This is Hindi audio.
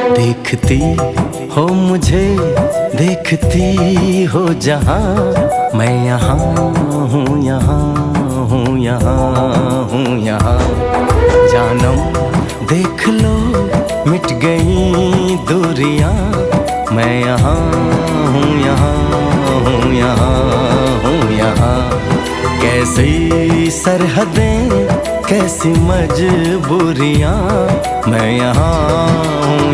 देखती हो मुझे, देखती हो जहाँ, मैं यहाँ हूँ, यहाँ हूँ, यहाँ हूँ, यहाँ। जानम देख लो मिट गई दूरियां, मैं यहाँ हूँ, यहाँ हूँ, यहाँ हूँ, यहाँ। कैसी सरहदें, कैसी मजबूरियां, मैं यहाँ हूँ,